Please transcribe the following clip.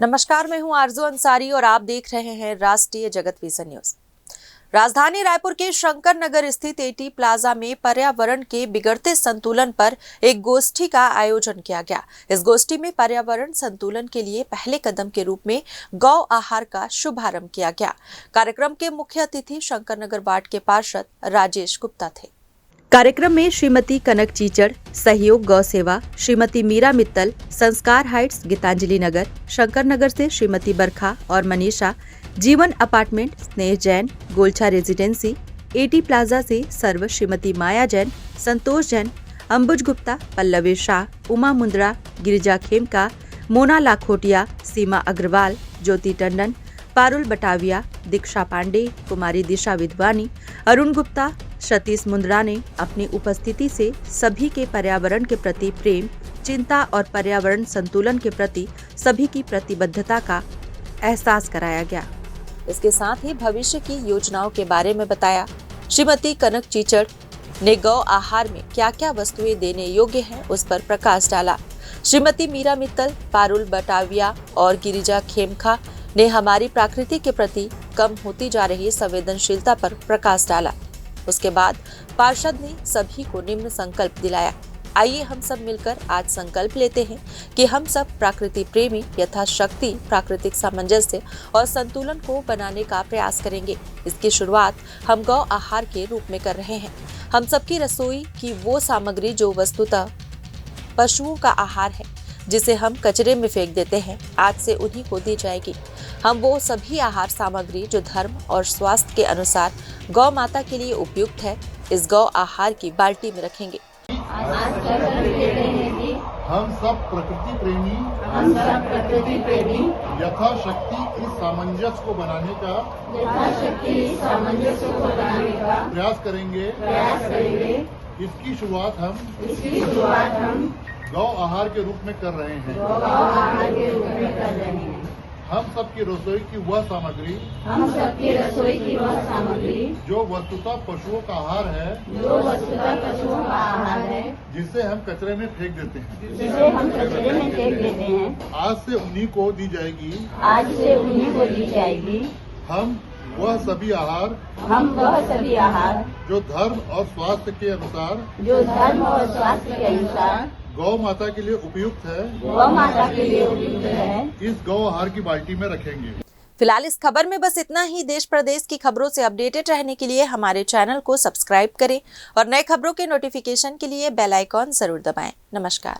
नमस्कार, मैं हूं आरजू अंसारी और आप देख रहे हैं राष्ट्रीय जगत विजन न्यूज। राजधानी रायपुर के शंकर नगर स्थित एटी प्लाजा में पर्यावरण के बिगड़ते संतुलन पर एक गोष्ठी का आयोजन किया गया। इस गोष्ठी में पर्यावरण संतुलन के लिए पहले कदम के रूप में गौ आहार का शुभारंभ किया गया। कार्यक्रम के मुख्य अतिथि शंकर नगर वार्ड के पार्षद राजेश गुप्ता थे। कार्यक्रम में श्रीमती कनक चीचड़, सहयोग गौ सेवा, श्रीमती मीरा मित्तल, संस्कार हाइट्स गीतांजलि नगर, शंकर नगर से श्रीमती बरखा और मनीषा, जीवन अपार्टमेंट स्नेह Jain, Golchha residency, eighty plaza से सर्व श्रीमती माया जैन, संतोष जैन, अंबुज गुप्ता, पल्लवी शाह, उमा मुंद्रा, गिरिजा खेमका, मोना लाखोटिया, सीमा अग्रवाल, ज्योति टंडन, पारुल बटाविया, दीक्षा पांडे, कुमारी दिशा विद्वानी, अरुण गुप्ता, सतीश मुंद्रा ने अपनी उपस्थिति से सभी के पर्यावरण के प्रति प्रेम, चिंता और पर्यावरण संतुलन के प्रति सभी की प्रतिबद्धता का एहसास कराया गया। इसके साथ ही भविष्य की योजनाओं के बारे में बताया। श्रीमती कनक चीचड़ ने गौ आहार में क्या क्या वस्तुएं देने योग्य हैं उस पर प्रकाश डाला। श्रीमती मीरा मित्तल, पारुल बटाविया और गिरिजा खेमका ने हमारी प्रकृति के प्रति कम होती जा रही संवेदनशीलता पर प्रकाश डाला। उसके बाद पार्षद ने सभी को निम्न संकल्प दिलाया। आइए हम सब मिलकर आज संकल्प लेते हैं कि हम सब प्रकृति प्रेमी यथाशक्ति प्राकृतिक सामंजस्य और संतुलन को बनाने का प्रयास करेंगे। इसकी शुरुआत हम गौ आहार के रूप में कर रहे हैं। हम सबकी रसोई की वो सामग्री जो वस्तुतः पशुओं का आहार है, जिसे हम कचरे में फेंक देते हैं, आज से उन्हीं को दी जाएगी। हम वो सभी आहार सामग्री जो धर्म और स्वास्थ्य के अनुसार गौ माता के लिए उपयुक्त है, इस गौ आहार की बाल्टी में रखेंगे। हम सब प्रकृति प्रेमी यथाशक्ति इस सामंजस्य को बनाने का प्रयास करेंगे। इसकी शुरुआत हम गौ आहार के रूप में कर रहे हैं। हम सबकी रसोई की वह सामग्री जो वस्तुतः पशुओं का आहार है, जिसे हम कचरे में फेंक देते हैं, आज से उन्हीं को दी जाएगी। हम वह सभी आहार जो धर्म और स्वास्थ्य के अनुसार गौ माता के लिए उपयुक्त है, इस गौ आहार की बाल्टी में रखेंगे। फिलहाल इस खबर में बस इतना ही। देश प्रदेश की खबरों से अपडेटेड रहने के लिए हमारे चैनल को सब्सक्राइब करें और नए खबरों के नोटिफिकेशन के लिए बेल आइकॉन जरूर दबाएं। नमस्कार।